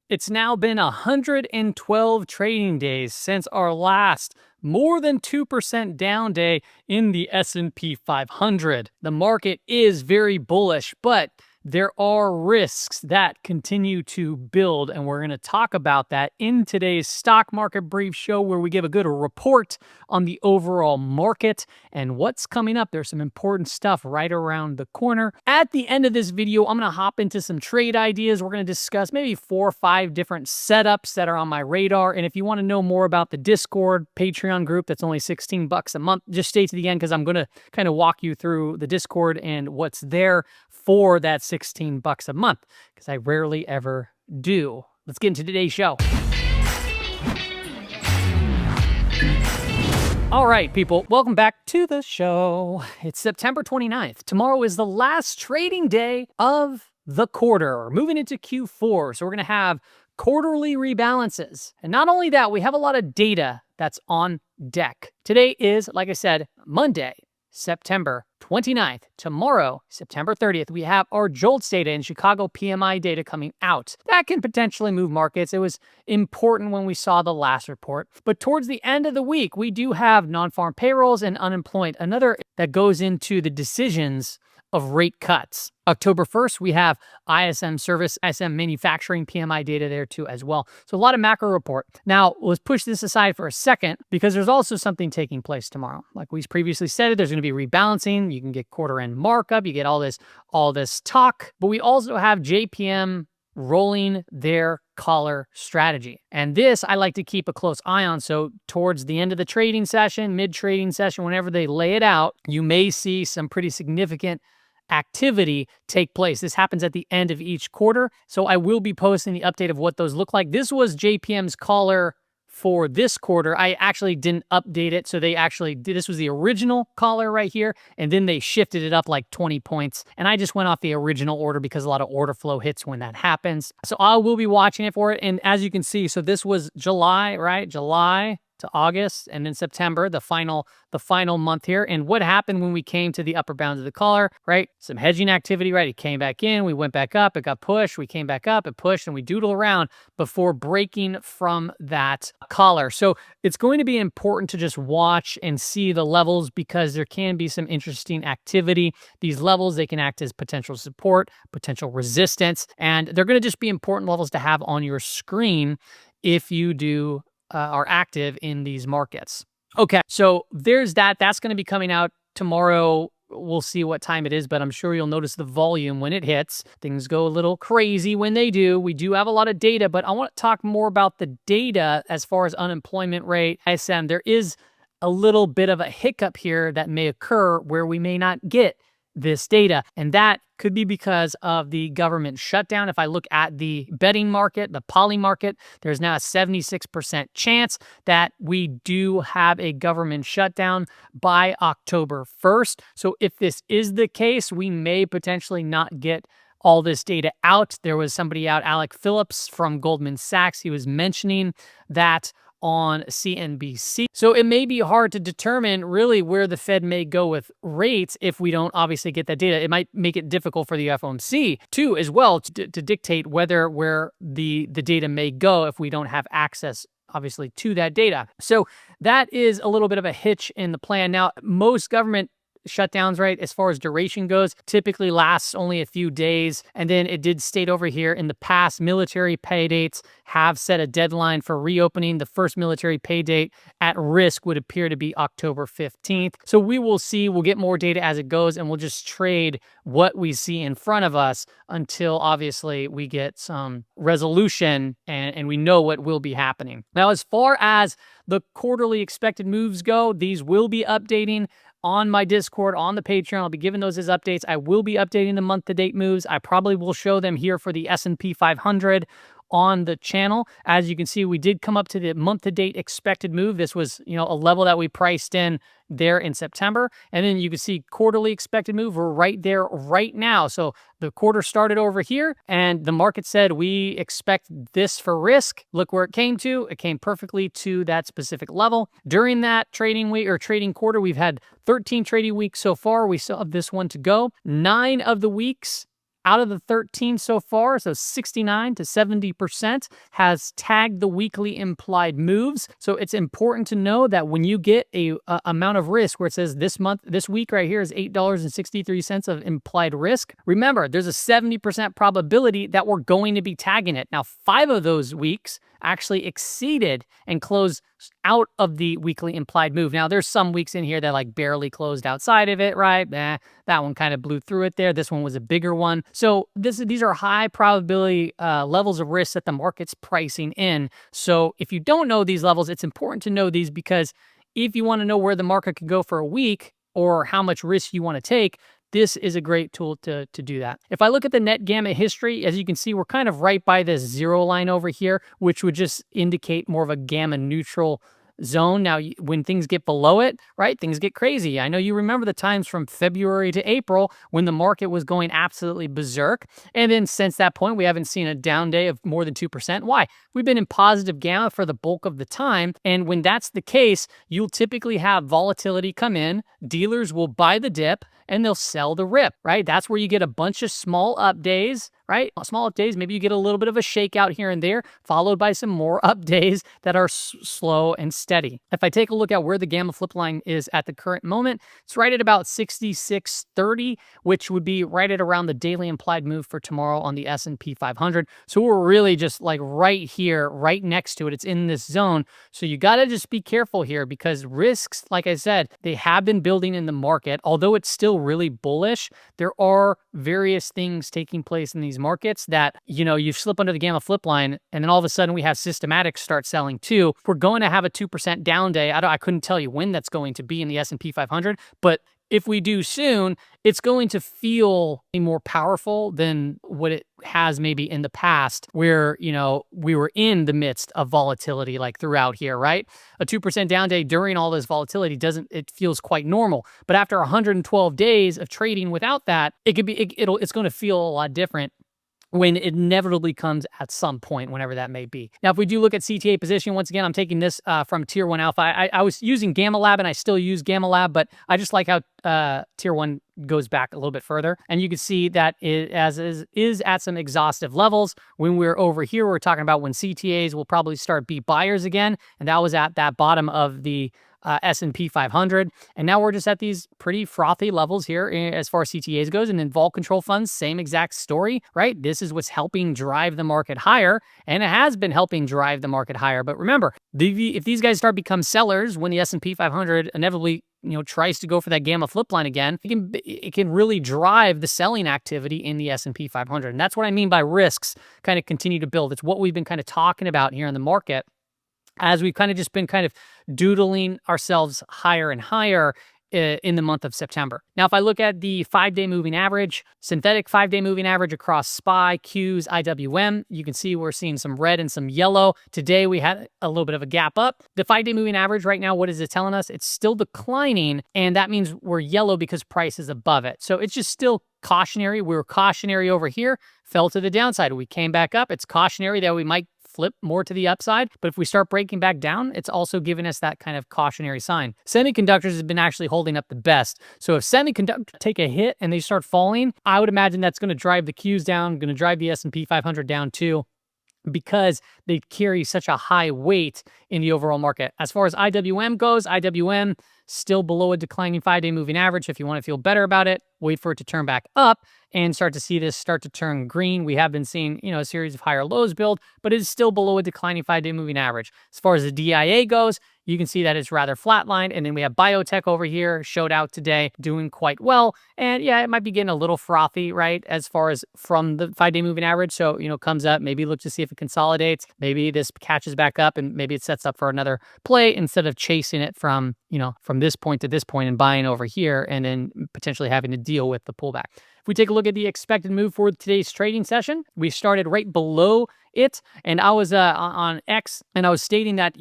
It's now been 112 trading days since our last more than 2% down day in the S&P 500. The market is very bullish, but there are risks that continue to build, and we're going to talk about that in today's Stock Market Brief show, where we give a good report on the overall market and what's coming up. There's some important stuff right around the corner. At the end of this video, I'm going to hop into some trade ideas. We're going to discuss maybe 4 or 5 different setups that are on my radar, and if you want to know more about the Discord Patreon group, that's only $16 a month, just stay to the end because I'm going to kind of walk you through the Discord and what's there for that $16 a month, because I rarely ever do. Let's get into today's show. All right, people, welcome back to the show. It's September 29th. Tomorrow is the last trading day of the quarter, moving into Q4. So we're going to have quarterly rebalances. And not only that, we have a lot of data that's on deck. Today is, like I said, Monday, September 29th. Tomorrow, September 30th, we have our JOLTS data and Chicago PMI data coming out. That can potentially move markets. It was important when we saw the last report. But towards the end of the week, we do have non-farm payrolls and unemployment, another that goes into the decisions of rate cuts. October 1st, we have ISM service, ISM manufacturing PMI data there too as well. So a lot of macro report. Now, let's push this aside for a second because there's also something taking place tomorrow. Like we previously said, there's going to be rebalancing. You can get quarter end markup. You get all this talk. But we also have JPM rolling their collar strategy. And this I like to keep a close eye on. So towards the end of the trading session, mid-trading session, whenever they lay it out, you may see some pretty significant activity take place. This happens at the end of each quarter. So I will be posting the update of what those look like. This was JPM's collar for this quarter. I actually didn't update it. So they actually did. This was the original collar right here. And then they shifted it up like 20 points. And I just went off the original order because a lot of order flow hits when that happens. So I will be watching it for it. And as you can see, so this was July, right? July to August, and then September, the final month here. And what happened when we came to the upper bounds of the collar, right? Some hedging activity, right? It came back in, we went back up, it got pushed, we came back up, it pushed, and we doodle around before breaking from that collar. So it's going to be important to just watch and see the levels because there can be some interesting activity. These levels, they can act as potential support, potential resistance, and they're going to just be important levels to have on your screen if you are active in these markets. Okay, so there's that. That's going to be coming out tomorrow. We'll see what time it is, but I'm sure you'll notice the volume when it hits. Things go a little crazy when they do. We do have a lot of data, but I want to talk more about the data as far as unemployment rate, ISM. There is a little bit of a hiccup here that may occur where we may not get this data, and that could be because of the government shutdown. If I look at the betting market, the poly market, there's now a 76% chance that we do have a government shutdown by October 1st. So if this is the case, we may potentially not get all this data out. There was somebody out, Alec Phillips from Goldman Sachs. He was mentioning that on CNBC. So it may be hard to determine really where the Fed may go with rates if we don't obviously get that data. It might make it difficult for the FOMC too as well to dictate where the data may go if we don't have access obviously to that data. So that is a little bit of a hitch in the plan. Now, most government shutdowns, right, as far as duration goes, typically lasts only a few days. And then it did state over here in the past, military pay dates have set a deadline for reopening. The first military pay date at risk would appear to be October 15th. So we will see, we'll get more data as it goes, and we'll just trade what we see in front of us until obviously we get some resolution and we know what will be happening. Now, as far as the quarterly expected moves go, these will be updating on my Discord, on the Patreon. I'll be giving those as updates. I will be updating the month-to-date moves. I probably will show them here for the S&P 500 on the channel. As you can see, we did come up to the month-to-date expected move. This was, a level that we priced in there in September. And then you can see quarterly expected move. We're right there right now. So the quarter started over here and the market said, we expect this for risk. Look where it came to. It came perfectly to that specific level. During that trading week or trading quarter, we've had 13 trading weeks so far. We still have this one to go. 9 of the weeks out of the 13 so far, so 69 to 70% has tagged the weekly implied moves. So it's important to know that when you get a amount of risk where it says this week right here is $8.63 of implied risk, remember, there's a 70% probability that we're going to be tagging it. Now, 5 of those weeks actually exceeded and closed out of the weekly implied move. Now, there's some weeks in here that like barely closed outside of it, right? That one kind of blew through it there. This one was a bigger one. So these are high probability levels of risk that the market's pricing in. So if you don't know these levels, it's important to know these, because if you want to know where the market could go for a week or how much risk you want to take, this is a great tool to do that. If I look at the net gamma history, as you can see, we're kind of right by this 0 line over here, which would just indicate more of a gamma neutral zone. Now, when things get below it, right, things get crazy. I know you remember the times from February to April when the market was going absolutely berserk. And then since that point, we haven't seen a down day of more than 2%. Why? We've been in positive gamma for the bulk of the time. And when that's the case, you'll typically have volatility come in, dealers will buy the dip, and they'll sell the rip, right? That's where you get a bunch of small up days, right? Small up days, maybe you get a little bit of a shakeout here and there, followed by some more up days that are slow and steady. If I take a look at where the gamma flip line is at the current moment, it's right at about 66.30, which would be right at around the daily implied move for tomorrow on the S&P 500. So we're really just like right here, right next to it. It's in this zone. So you got to just be careful here, because risks, like I said, they have been building in the market. Although it's still really bullish, there are various things taking place in these markets that, you slip under the gamma flip line, and then all of a sudden we have systematics start selling too. We're going to have a 2% down day. I couldn't tell you when that's going to be in the S&P 500, but if we do soon, it's going to feel more powerful than what it has maybe in the past, where, we were in the midst of volatility like throughout here, right? A 2% down day during all this volatility it feels quite normal. But after 112 days of trading without that, it's going to feel a lot different when it inevitably comes at some point, whenever that may be. Now, if we do look at CTA position, once again, I'm taking this from Tier 1 Alpha. I was using Gamma Lab, and I still use Gamma Lab, but I just like how Tier 1 goes back a little bit further. And you can see that it is at some exhaustive levels. When we're over here, we're talking about when CTAs will probably start beat buyers again, and that was at that bottom of the S&P 500. And now we're just at these pretty frothy levels here as far as CTAs goes. And in vol control funds, same exact story, right? This is what's helping drive the market higher, and it has been helping drive the market higher. But remember, if these guys start become sellers when the S&P 500 inevitably tries to go for that gamma flip line again, it can really drive the selling activity in the S&P 500. And that's what I mean by risks kind of continue to build. It's what we've been kind of talking about here in the market, as we've kind of just been kind of doodling ourselves higher and higher in the month of September. Now, if I look at the 5-day moving average, synthetic 5-day moving average across SPY, Qs, IWM, you can see we're seeing some red and some yellow. Today, we had a little bit of a gap up. The 5-day moving average right now, what is it telling us? It's still declining, and that means we're yellow because price is above it. So it's just still cautionary. We were cautionary over here, fell to the downside. We came back up. It's cautionary that we might flip more to the upside. But if we start breaking back down, it's also giving us that kind of cautionary sign. Semiconductors have been actually holding up the best. So if semiconductors take a hit and they start falling, I would imagine that's going to drive the Qs down, going to drive the S&P 500 down too, because they carry such a high weight in the overall market. As far as IWM goes, IWM still below a declining 5-day moving average. If you want to feel better about it, wait for it to turn back up and start to see this start to turn green. We have been seeing, a series of higher lows build, but it is still below a declining 5-day moving average. As far as the DIA goes, you can see that it's rather flatlined. And then we have biotech over here, showed out today, doing quite well. And yeah, it might be getting a little frothy, right, as far as from the 5-day moving average. So, comes up, maybe look to see if it consolidates. Maybe this catches back up and maybe it sets up for another play instead of chasing it from this point to this point and buying over here and then potentially having to deal with the pullback. If we take a look at the expected move for today's trading session, we started right below it. And I was on X, and I was stating that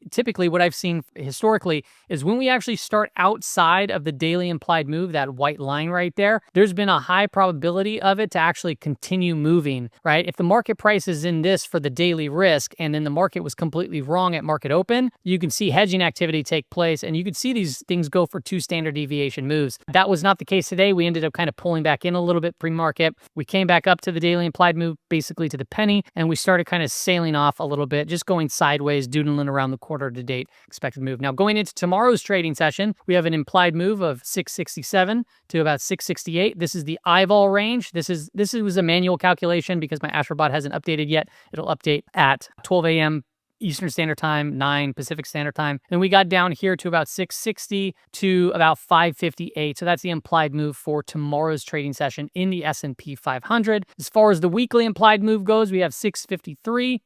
typically what I've seen historically is when we actually start outside of the daily implied move, that white line right there, there's been a high probability of it to actually continue moving, right? If the market price is in this for the daily risk, and then the market was completely wrong at market open, you can see hedging activity take place, and you could see these things go for 2 standard deviation moves. That was not the case today. We ended up kind of pulling back in a little bit pre-market. We came back up to the daily implied move, basically to the penny, and we started kind of sailing off a little bit, just going sideways, doodling around the quarter to date expected move. Now, going into tomorrow's trading session, we have an implied move of 667 to about 668. This is the eyeball range. This was a manual calculation because my Astrobot hasn't updated yet. It'll update at 12 a.m. Eastern Standard Time, 9 Pacific Standard Time. And we got down here to about 660 to about 558. So that's the implied move for tomorrow's trading session in the S&P 500. As far as the weekly implied move goes, we have 653.19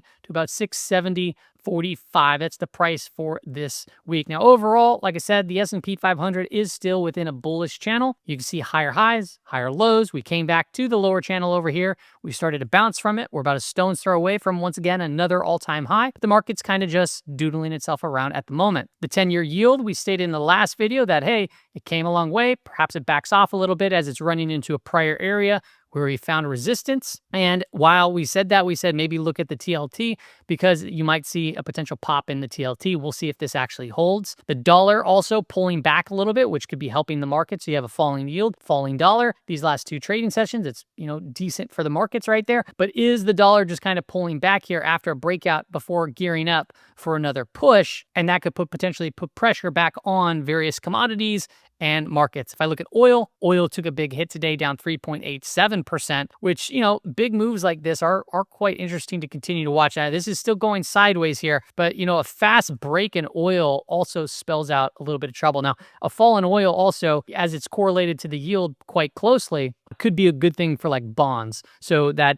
to about 670.45. That's the price for this week. Now, overall, like I said, the S&P 500 is still within a bullish channel. You can see higher highs, higher lows. We came back to the lower channel over here. We started to bounce from it. We're about a stone's throw away from, once again, another all-time high. The market's kind of just doodling itself around at the moment. The 10-year yield, we stated in the last video that, hey, it came a long way. Perhaps it backs off a little bit as it's running into a prior area where we found resistance. And while we said that, we said maybe look at the TLT because you might see a potential pop in the TLT. We'll see if this actually holds. The dollar also pulling back a little bit, which could be helping the market. So you have a falling yield, falling dollar. These last 2 trading sessions, it's, decent for the markets right there. But is the dollar just kind of pulling back here after a breakout before gearing up for another push? And that could potentially put pressure back on various commodities and markets. If I look at oil took a big hit today, down 3.87%, which, big moves like this are quite interesting to continue to watch. This is still going sideways here, but, a fast break in oil also spells out a little bit of trouble. Now, a fall in oil also, as it's correlated to the yield quite closely, could be a good thing for like bonds. So that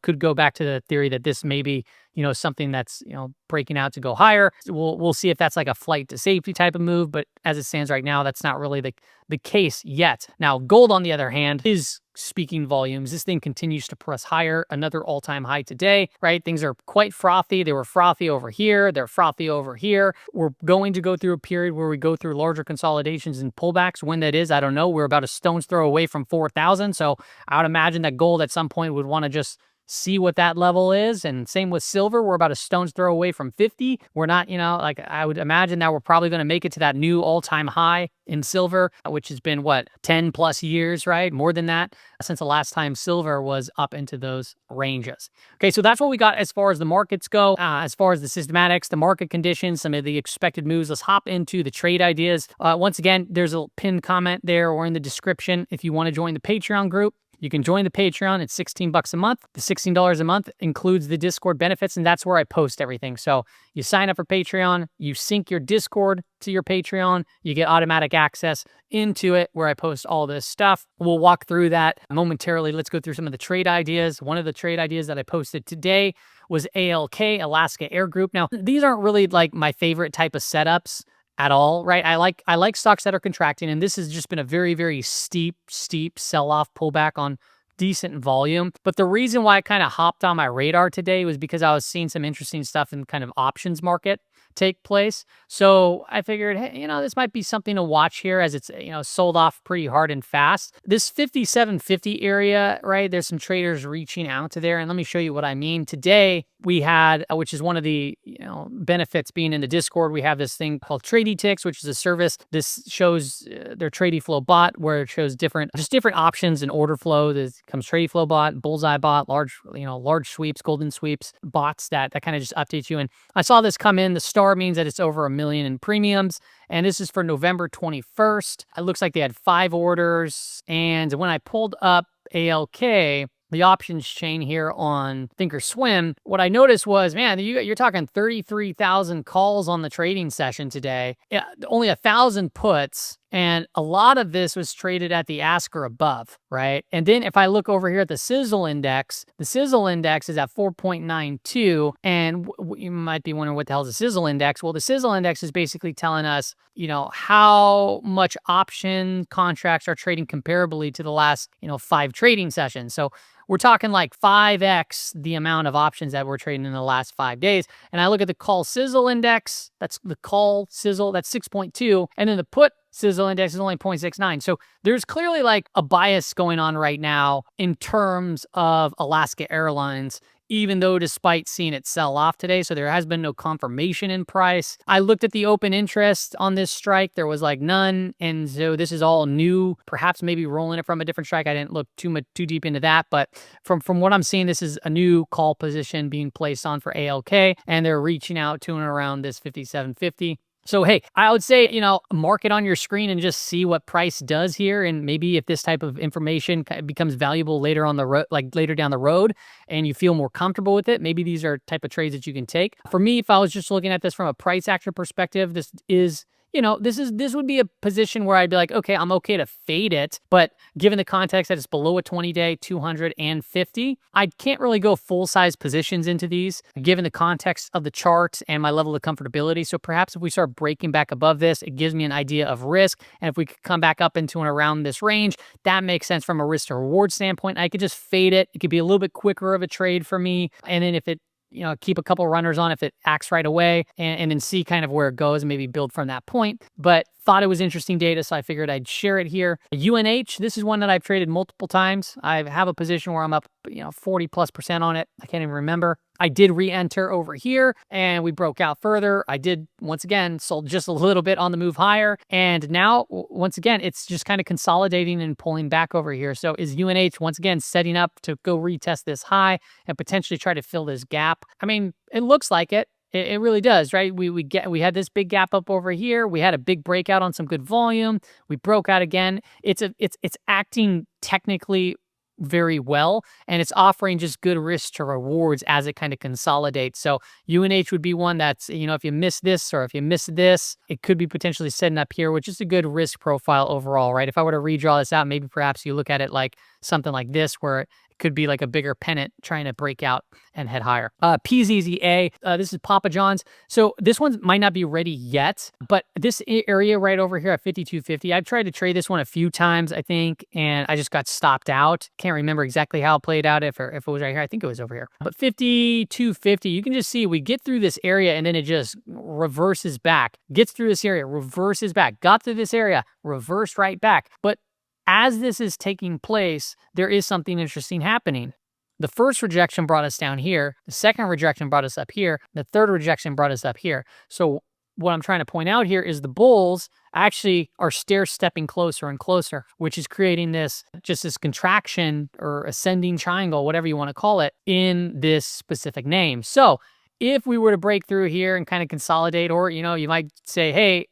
could go back to the theory that this may be, something that's, breaking out to go higher. We'll see if that's like a flight to safety type of move, but as it stands right now, that's not really the case yet. Now, gold, on the other hand, is speaking volumes. This thing continues to press higher, another all-time high today, right? Things are quite frothy. They were frothy over here. They're frothy over here. We're going to go through a period where we go through larger consolidations and pullbacks. When that is, I don't know. We're about a stone's throw away from 4,000. So I would imagine that gold at some point would want to just see what that level is. And same with silver. We're about a stone's throw away from 50. We're not, I would imagine that we're probably going to make it to that new all-time high in silver, which has been 10 plus years, right? More than that since the last time silver was up into those ranges. Okay, so that's what we got as far as the markets go. As far as the systematics, the market conditions, some of the expected moves, let's hop into the trade ideas. Once again, there's a pinned comment there or in the description if you want to join the Patreon group. You can join the Patreon. It's $16 a month. The $16 a month includes the Discord benefits, and that's where I post everything. So you sign up for Patreon, you sync your Discord to your Patreon, you get automatic access into it where I post all this stuff. We'll walk through that momentarily. Let's go through some of the trade ideas. One of the trade ideas that I posted today was ALK, Alaska Air Group. Now, these aren't really like my favorite type of setups at all, right? I like stocks that are contracting, and this has just been a very, very steep sell-off pullback on decent volume. But the reason why it kind of hopped on my radar today was because I was seeing some interesting stuff in kind of options market take place. So I figured, hey, this might be something to watch here as it's, sold off pretty hard and fast. This 5750 area, right? There's some traders reaching out to there. And let me show you what I mean. Today, we had, which is one of the benefits being in the Discord, we have this thing called Tradie Ticks, which is a service. This shows their Tradie Flow bot, where it shows different options and order flow. There comes Tradie Flow bot, Bullseye bot, large sweeps, golden sweeps, bots that kind of just updates you. And I saw this come in. The star means that it's over 1 million in premiums. And this is for November 21st. It looks like they had 5 orders. And when I pulled up ALK, the options chain here on Thinkorswim, what I noticed was, man, you're talking 33,000 calls on the trading session today. Yeah, only 1,000 puts And a lot of this was traded at the ask or above, right? And then if I look over here at the sizzle index, the sizzle index is at 4.92. And you might be wondering, what the hell is the sizzle index? Well, the sizzle index is basically telling us, how much option contracts are trading comparably to the last, 5 trading sessions. So we're talking like 5x the amount of options that we're trading in the last 5 days. And I look at the call sizzle index, that's the call sizzle, that's 6.2. And then the put sizzle index is only 0.69. So there's clearly like a bias going on right now in terms of Alaska Airlines, even though despite seeing it sell off today, so there has been no confirmation in price. I looked at the open interest on this strike. There was like none. And so this is all new, perhaps maybe rolling it from a different strike. I didn't look too deep into that, but from what I'm seeing, this is a new call position being placed on for ALK, and they're reaching out to and around this 57.50. So, hey, I would say, mark it on your screen and just see what price does here. And maybe if this type of information becomes valuable later on the road, like later down the road, and you feel more comfortable with it, maybe these are type of trades that you can take. For me, if I was just looking at this from a price action perspective, this is, this would be a position where I'd be like, okay, I'm okay to fade it. But given the context that it's below a 20-day, 250, I can't really go full-size positions into these, given the context of the chart and my level of comfortability. So perhaps if we start breaking back above this, it gives me an idea of risk. And if we could come back up into and around this range, that makes sense from a risk to reward standpoint. I could just fade it. It could be a little bit quicker of a trade for me. And then if it keep a couple runners on if it acts right away, and then see kind of where it goes and maybe build from that point. But thought it was interesting data, so I figured I'd share it here. UNH, this is one that I've traded multiple times. I have a position where I'm up, 40+% on it. I can't even remember. I did re-enter over here and we broke out further. I did, once again, sold just a little bit on the move higher. And now, once again, it's just kind of consolidating and pulling back over here. So is UNH, once again, setting up to go retest this high and potentially try to fill this gap? I mean, it looks like it. It really does, right? We had this big gap up over here. We had a big breakout on some good volume. We broke out again. It's acting technically very well, and it's offering just good risk to rewards as it kind of consolidates. So UNH would be one that's, if you miss this or if you miss this, it could be potentially setting up here, which is a good risk profile overall, right? If I were to redraw this out, maybe perhaps you look at it like something like this, where it could be like a bigger pennant trying to break out and head higher. PZZA, this is Papa John's. So this one might not be ready yet, but this area right over here at 52.50, I've tried to trade this one a few times, I think, and I just got stopped out. Can't remember exactly how it played out, if it was right here. I think it was over here. But 52.50, you can just see we get through this area and then it just reverses back. Gets through this area, reverses back. Got through this area, reversed right back. But as this is taking place, there is something interesting happening. The first rejection brought us down here. The second rejection brought us up here. The third rejection brought us up here. So what I'm trying to point out here is the bulls actually are stair-stepping closer and closer, which is creating this contraction or ascending triangle, whatever you want to call it, in this specific name. So if we were to break through here and kind of consolidate, or, you might say, hey,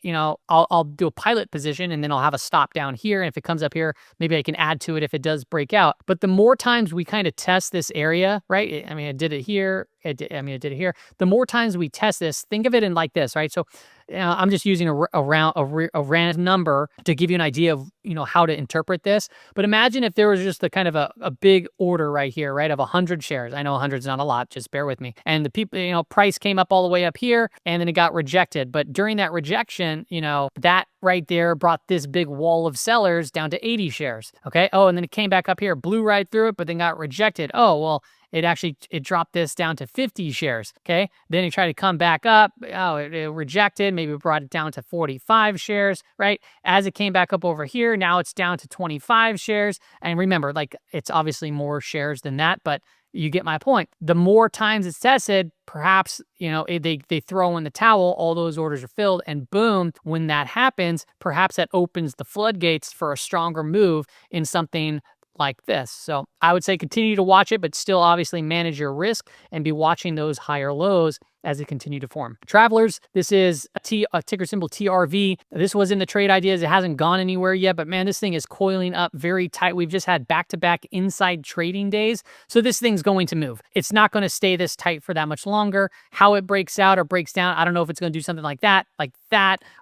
I'll do a pilot position and then I'll have a stop down here. And if it comes up here, maybe I can add to it if it does break out. But the more times we kind of test this area, right? I mean, I did it here. I did it here. The more times we test this, think of it in like this, right? So I'm just using a random number to give you an idea of, how to interpret this. But imagine if there was just a kind of a big order right here, right, of 100 shares. I know 100 is not a lot, just bear with me. And the people, price came up all the way up here and then it got rejected. But during that rejection, that right there brought this big wall of sellers down to 80 shares. Okay. Oh, and then it came back up here, blew right through it, but then got rejected. Oh, well, it dropped this down to 50 shares, okay? Then it tried to come back up. Oh, it rejected. Maybe it brought it down to 45 shares, right? As it came back up over here, now it's down to 25 shares. And remember, like, it's obviously more shares than that, but you get my point. The more times it's tested, perhaps, they throw in the towel, all those orders are filled, and boom, when that happens, perhaps that opens the floodgates for a stronger move in something like this. So I would say continue to watch it, but still obviously manage your risk and be watching those higher lows as they continue to form. Travelers, this is a ticker symbol TRV. This was in the trade ideas. It hasn't gone anywhere yet, but man, this thing is coiling up very tight. We've just had back-to-back inside trading days. So this thing's going to move. It's not going to stay this tight for that much longer. How it breaks out or breaks down, I don't know if it's going to do something like that,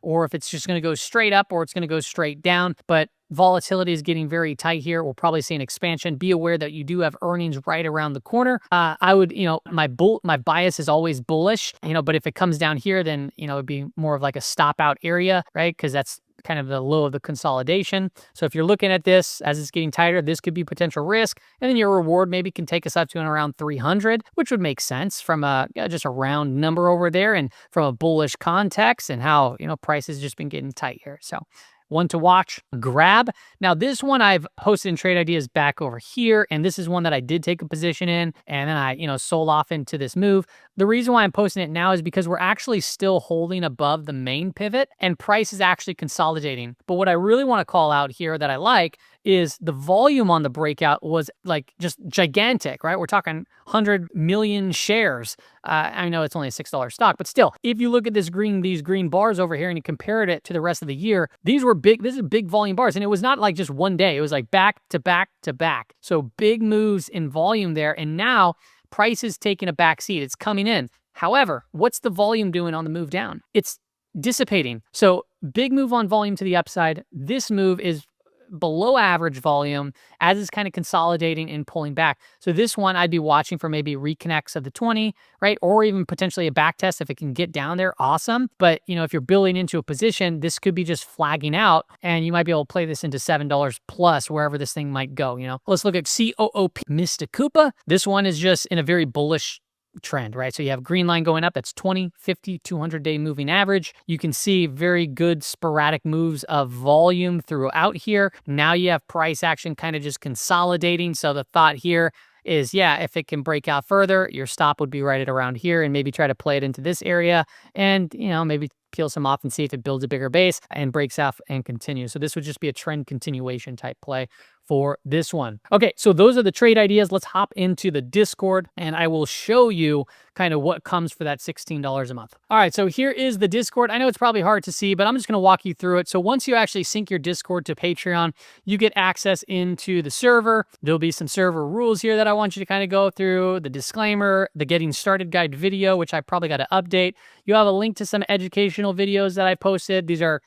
or if it's just going to go straight up or it's going to go straight down. But volatility is getting very tight here. We'll probably see an expansion. Be aware that you do have earnings right around the corner. I would, my bias is always bullish, but if it comes down here, then, it'd be more of like a stop out area, right? Because that's kind of the low of the consolidation. So if you're looking at this as it's getting tighter, this could be potential risk. And then your reward maybe can take us up to around 300, which would make sense from just a round number over there and from a bullish context and how, price has just been getting tight here. So one to watch, grab. Now this one I've posted in trade ideas back over here, and this is one that I did take a position in, and then I, sold off into this move. The reason why I'm posting it now is because we're actually still holding above the main pivot, and price is actually consolidating. But what I really want to call out here that I like is the volume on the breakout was like just gigantic, right? We're talking 100 million shares. I know it's only a $6 stock, but still, if you look at these green bars over here and you compared it to the rest of the year, these were big. This is big volume bars, and it was not like just one day. It was like back to back to back. So big moves in volume there, and now price is taking a back seat. It's coming in. However, what's the volume doing on the move down? It's dissipating. So big move on volume to the upside. This move is below average volume as it's kind of consolidating and pulling back. So this one I'd be watching for maybe reconnects of the 20, right? Or even potentially a back test if it can get down there, awesome. But if you're building into a position, this could be just flagging out and you might be able to play this into $7 plus wherever this thing might go, Let's look at COOP Mr. Koopa. This one is just in a very bullish trend, right? So you have green line going up. That's 20, 50, 200-day moving average. You can see very good sporadic moves of volume throughout here. Now you have price action kind of just consolidating. So the thought here is, if it can break out further, your stop would be right at around here and maybe try to play it into this area and, maybe peel some off and see if it builds a bigger base and breaks off and continues. So this would just be a trend continuation type play for this one. Okay, so those are the trade ideas. Let's hop into the Discord and I will show you kind of what comes for that $16 a month. All right, so here is the Discord. I know it's probably hard to see, but I'm just gonna walk you through it. So once you actually sync your Discord to Patreon, you get access into the server. There'll be some server rules here that I want you to kind of go through, the disclaimer, the getting started guide video, which I probably got to update. You have a link to some educational videos that I posted. These are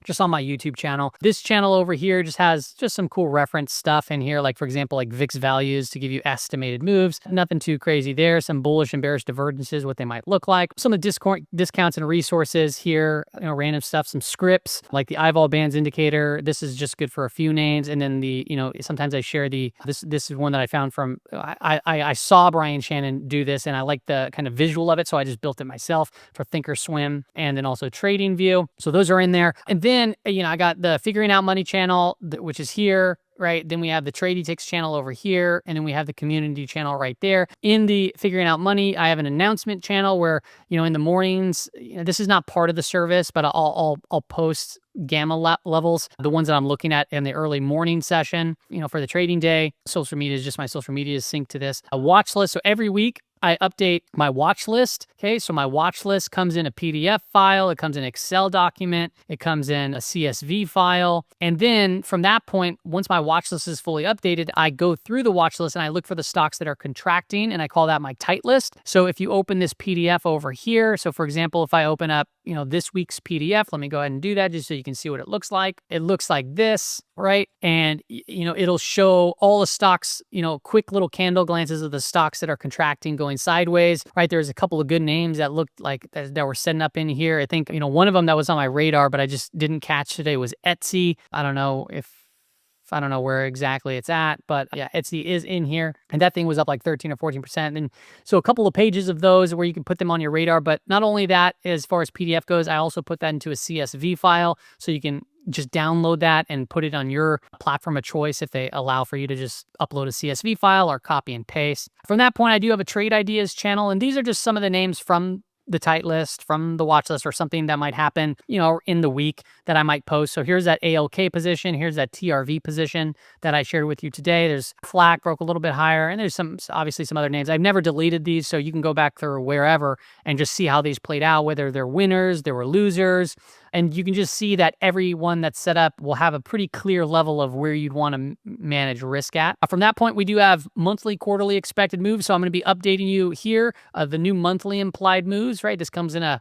just on my YouTube channel. This channel over here just has some cool reference stuff in here, like for example, like VIX values to give you estimated moves. Nothing too crazy there. Some bullish and bearish divergences, what they might look like. Some of the discounts and resources here, random stuff, some scripts, like the eyeball bands indicator. This is just good for a few names. And then the, sometimes I share this is one that I found from, I saw Brian Shannon do this and I like the kind of visual of it. So I just built it myself for Thinkorswim and then also TradingView. So those are in there. And then, I got the Figuring Out Money channel, which is here, right? Then we have the TradyTix channel over here, and then we have the community channel right there. In the Figuring Out Money, I have an announcement channel where, in the mornings, this is not part of the service, but I'll post gamma levels, the ones that I'm looking at in the early morning session, for the trading day. Social media is just my social media is synced to this. A watch list. So every week, I update my watch list. Okay, so my watch list comes in a PDF file, it comes in an Excel document, it comes in a CSV file. And then from that point, once my watch list is fully updated, I go through the watch list and I look for the stocks that are contracting and I call that my tight list. So if you open this PDF over here, so for example, if I open up, this week's PDF, let me go ahead and do that just so you can see what it looks like. It looks like this, right? And, it'll show all the stocks, quick little candle glances of the stocks that are contracting, going sideways, right? There's a couple of good names that looked like that were setting up in here. I think, one of them that was on my radar, but I just didn't catch today was Etsy. I don't know where exactly it's at, but yeah, Etsy is in here. And that thing was up like 13 or 14%. And so a couple of pages of those where you can put them on your radar. But not only that, as far as PDF goes, I also put that into a CSV file. So you can just download that and put it on your platform of choice if they allow for you to just upload a CSV file or copy and paste. From that point, I do have a trade ideas channel. And these are just some of the names from the tight list, from the watch list, or something that might happen, you know, in the week that I might post. So here's that ALK position. Here's that TRV position that I shared with you today. There's FLAC broke a little bit higher, and there's obviously some other names. I've never deleted these, so you can go back through wherever and just see how these played out, whether they're winners, there were losers, and you can just see that every one that's set up will have a pretty clear level of where you'd want to manage risk at. From that point, we do have monthly, quarterly expected moves. So I'm going to be updating you here, the new monthly implied moves, right? This comes in a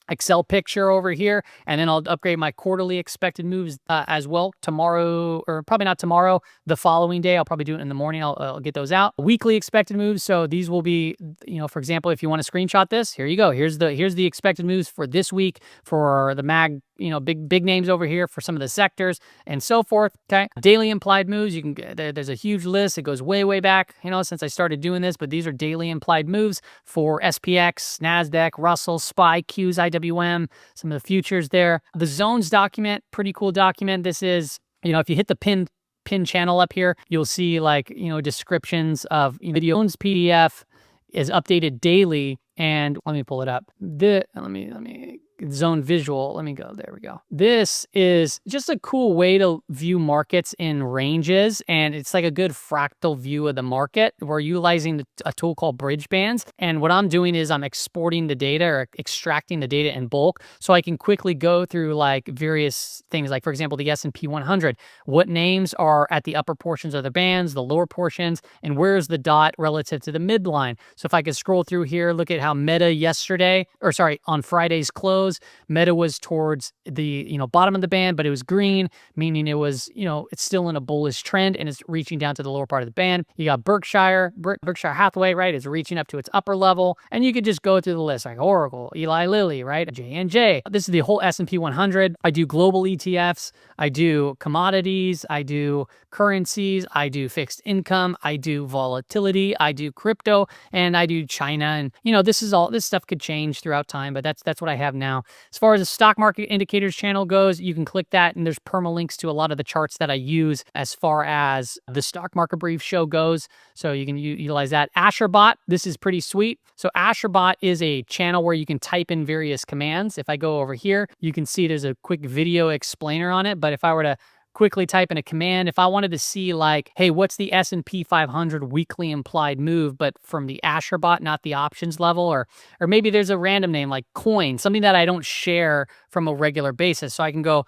Excel picture over here, and then I'll upgrade my quarterly expected moves as well tomorrow, or probably not tomorrow, the following day. I'll probably do it in the morning. I'll get those out. Weekly expected moves. So these will be, you know, for example, if you want to screenshot this, here you go. Here's the expected moves for this week for the mag, you know, big names over here for some of the sectors and so forth. Okay. Daily implied moves. You can, there's a huge list. It goes way back, you know, since I started doing this, but these are daily implied moves for SPX, NASDAQ, Russell, SPY, Qs, IWM, some of the futures there. The zones document, pretty cool document. This is, you know, if you hit the pin channel up here, you'll see, like, you know, descriptions of videos. PDF is updated daily. And let me pull it up. Let me zone visual. Let me go. There we go. This is just a cool way to view markets in ranges, and it's like a good fractal view of the market. We're utilizing a tool called bridge bands, and what I'm doing is I'm exporting the data, or extracting the data in bulk, so I can quickly go through like various things. Like, for example, the S&P 100. What names are at the upper portions of the bands, the lower portions, and where's the dot relative to the midline? So if I could scroll through here, look at how Meta yesterday, or sorry, on Friday's close, Meta was towards the, you know, bottom of the band, but it was green, meaning it was, you know, it's still in a bullish trend, and it's reaching down to the lower part of the band. You got Berkshire Hathaway, right? It's reaching up to its upper level, and you could just go through the list, like Oracle, Eli Lilly, right? J&J. This is the whole S&P 100. I do global ETFs. I do commodities. I do currencies. I do fixed income. I do volatility. I do crypto, and I do China. And, you know, this stuff could change throughout time, but that's what I have now. As far as the stock market indicators channel goes, you can click that, and there's permalinks to a lot of the charts that I use as far as the stock market brief show goes. So you can utilize that. AsherBot, this is pretty sweet. So AsherBot is a channel where you can type in various commands. If I go over here, you can see there's a quick video explainer on it. But if I were to quickly type in a command, if I wanted to see, like, hey, what's the S&P 500 weekly implied move, but from the AsherBot, not the options level, or maybe there's a random name like coin, something that I don't share from a regular basis. So I can go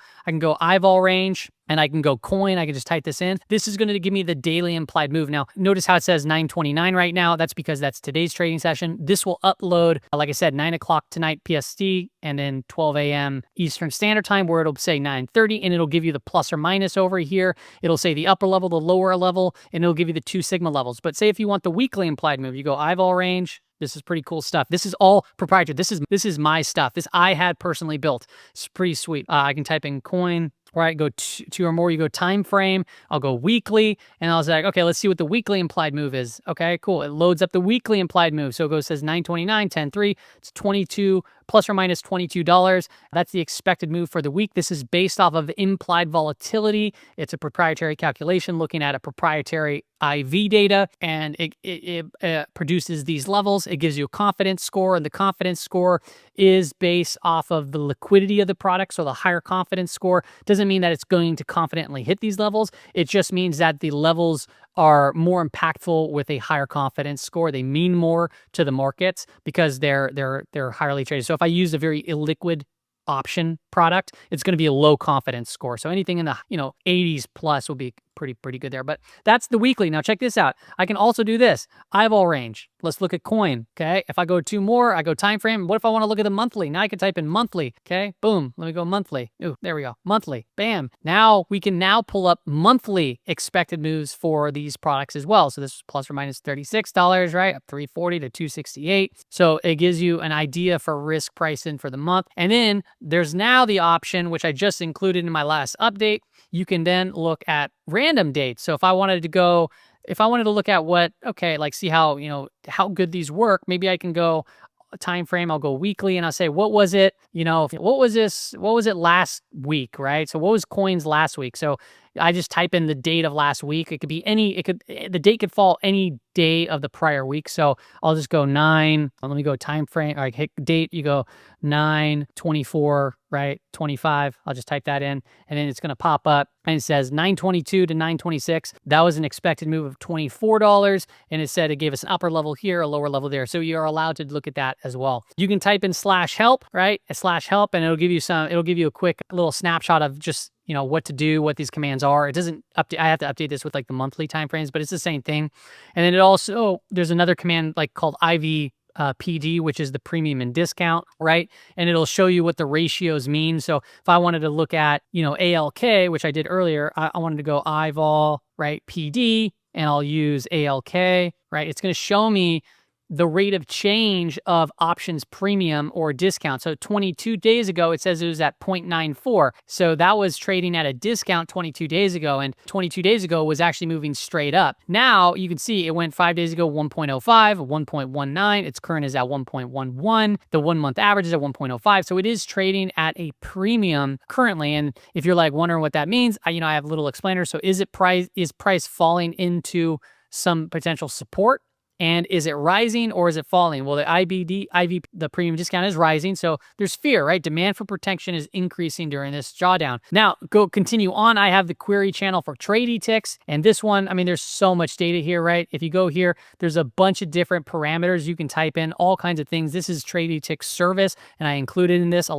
eyeball range, and I can go coin. I can just type this in. This is going to give me the daily implied move. Now, notice how it says 9:29 right now. That's because that's today's trading session. This will upload, like I said, 9 o'clock tonight PST, and then 12 a.m. Eastern Standard Time, where it'll say 9:30, and it'll give you the plus or minus over here. It'll say the upper level, the lower level, and it'll give you the 2 sigma levels. But say if you want the weekly implied move, you go eyeball range. This is pretty cool stuff. This is all proprietary. This is my stuff. This I had personally built. It's pretty sweet. I can type in coin. Right, go two or more, you go time frame, I'll go weekly, and I was like, okay, let's see what the weekly implied move is. Okay, cool. It loads up the weekly implied move. So it says 9:29, 10:3, it's 22, plus or minus $22. That's the expected move for the week. This is based off of implied volatility. It's a proprietary calculation looking at a proprietary IV data, and it produces these levels. It gives you a confidence score, and the confidence score is based off of the liquidity of the product. So the higher confidence score doesn't mean that it's going to confidently hit these levels. It just means that the levels are more impactful with a higher confidence score. They mean more to the markets because they're highly traded. So if I use a very illiquid option product, it's going to be a low confidence score. So anything in the 80s plus will be pretty good there. But that's the weekly. Now check this out. I can also do this eyeball range. Let's look at coin. Okay, if I go 2 more, I go time frame. What if I want to look at the monthly? Now I can type in monthly. Okay, boom, let me go monthly. Ooh, there we go, monthly. Bam. Now we can pull up monthly expected moves for these products as well. So this is plus or minus $36, right? Up 340 to 268. So it gives you an idea for risk pricing for the month. And then there's now the option, which I just included in my last update. You can then look at random dates. So if I wanted to look at see how good these work, maybe I can go time frame. I'll go weekly, and I'll say, what was it? What was it last week, right? So what was coins last week? So I just type in the date of last week. It could be the date could fall any day of the prior week. So I'll just go 9, let me go time frame, or hit date, you go 9/24, right? 25. I'll just type that in, and then it's going to pop up and it says 9/22 to 9/26. That was an expected move of $24. And it said it gave us an upper level here, a lower level there. So you're allowed to look at that as well. You can type in /help, right? /help, and it'll give you a quick little snapshot of just, what to do, what these commands are. It doesn't update. I have to update this with like the monthly timeframes, but it's the same thing. And then there's another command like called IV PD, which is the premium and discount, right? And it'll show you what the ratios mean. So if I wanted to look at, ALK, which I did earlier, I wanted to go IVOL, right? PD, and I'll use ALK, right? It's going to show me the rate of change of options premium or discount. So 22 days ago, it says it was at 0.94. So that was trading at a discount 22 days ago, and 22 days ago was actually moving straight up. Now you can see it went 5 days ago, 1.05, 1.19. Its current is at 1.11. The 1 month average is at 1.05. So it is trading at a premium currently. And if you're like wondering what that means, I have a little explainer. So is price falling into some potential support? And is it rising or is it falling? Well, the premium discount is rising. So there's fear, right? Demand for protection is increasing during this drawdown. Now, continue on. I have the query channel for Tradie Ticks. And this one, there's so much data here, right? If you go here, there's a bunch of different parameters. You can type in all kinds of things. This is Tradie Ticks service. And I included in this,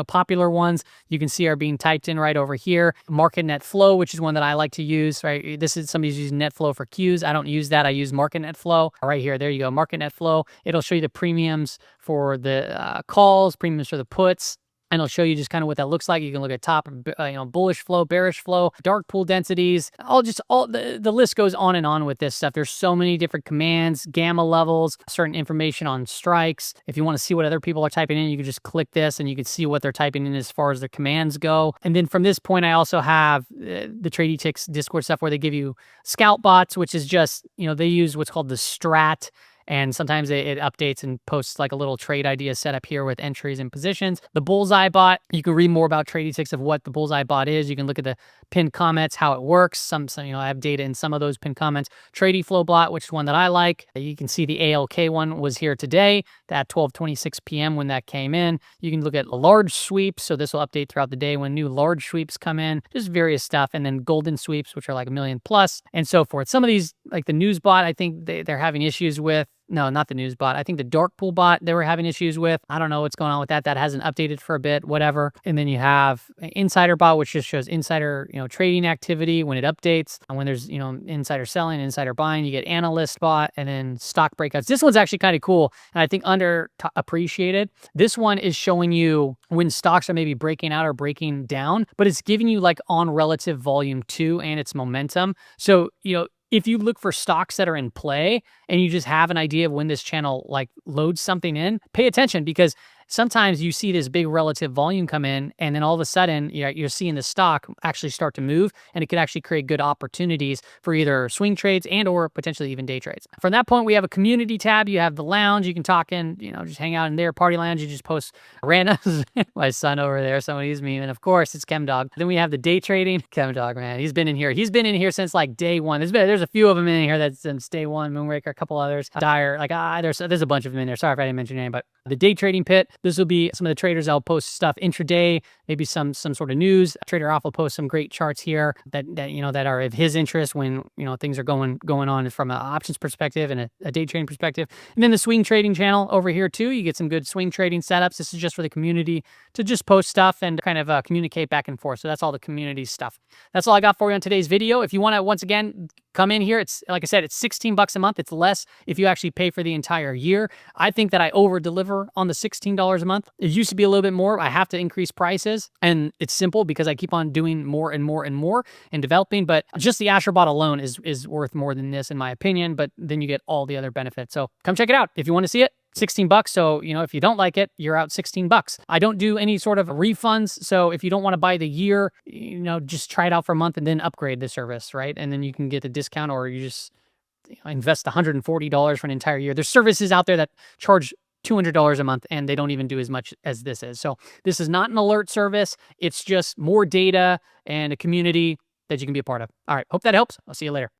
popular ones you can see are being typed in right over here. Market net flow, which is one that I like to use, right? This is somebody's using net flow for Qs. I don't use that. I use market net flow. Right here, there you go, market net flow. It'll show you the premiums for the calls, premiums for the puts, and it'll show you just kind of what that looks like. You can look at top, bullish flow, bearish flow, dark pool densities, the list goes on and on with this stuff. There's so many different commands, gamma levels, certain information on strikes. If you want to see what other people are typing in, you can just click this and you can see what they're typing in as far as their commands go. And then from this point, I also have the Tradie Ticks Discord stuff where they give you scout bots, which is just, they use what's called the strat. And sometimes it updates and posts like a little trade idea set up here with entries and positions. The Bullseye bot, you can read more about Tradie Ticks of what the Bullseye bot is. You can look at the pinned comments, how it works. Some I have data in some of those pinned comments. Tradie Flow bot, which is one that I like. You can see the ALK one was here today at 12:26 p.m. when that came in. You can look at large sweeps. So this will update throughout the day when new large sweeps come in, just various stuff. And then golden sweeps, which are like 1 million plus and so forth. Some of these, like the news bot, I think they're having issues with. No, not the news bot. I think the dark pool bot they were having issues with. I don't know what's going on with that. That hasn't updated for a bit, whatever. And then you have insider bot, which just shows insider, trading activity when it updates. And when there's, insider selling, insider buying, you get analyst bot and then stock breakouts. This one's actually kind of cool. And I think underappreciated. This one is showing you when stocks are maybe breaking out or breaking down, but it's giving you like on relative volume too and its momentum. So, if you look for stocks that are in play and you just have an idea of when this channel like loads something in, pay attention because sometimes you see this big relative volume come in and then all of a sudden you're seeing the stock actually start to move and it could actually create good opportunities for either swing trades and or potentially even day trades. From that point, we have a community tab. You have the lounge. You can talk in, just hang out in there. Party lounge. You just post random. My son over there, somebody's meme. And of course, it's Chemdog. Then we have the day trading. Chemdog, man, he's been in here. He's been in here since like day one. There's a few of them in here that's since day one. Moonraker, a couple others. Dire, there's a bunch of them in there. Sorry if I didn't mention your name, but the day trading pit. This will be some of the traders. I'll post stuff intraday, maybe some sort of news. Trader Off will post some great charts here that are of his interest when things are going on from an options perspective and a day trading perspective. And then the swing trading channel over here too. You get some good swing trading setups. This is just for the community to just post stuff and kind of communicate back and forth. So that's all the community stuff. That's all I got for you on today's video. If you want to once again come in here, it's like I said, it's $16 a month. It's less if you actually pay for the entire year. I think that I over deliver on the $16 a month. It used to be a little bit more. I have to increase prices, and it's simple because I keep on doing more and more and more and developing. But just the AsherBot alone is worth more than this, in my opinion. But then you get all the other benefits. So come check it out if you want to see it. $16. So, if you don't like it, you're out $16. I don't do any sort of refunds. So if you don't want to buy the year, just try it out for a month and then upgrade the service, right? And then you can get the discount, or you just invest $140 for an entire year. There's services out there that charge $200 a month and they don't even do as much as this is. So this is not an alert service. It's just more data and a community that you can be a part of. All right. Hope that helps. I'll see you later.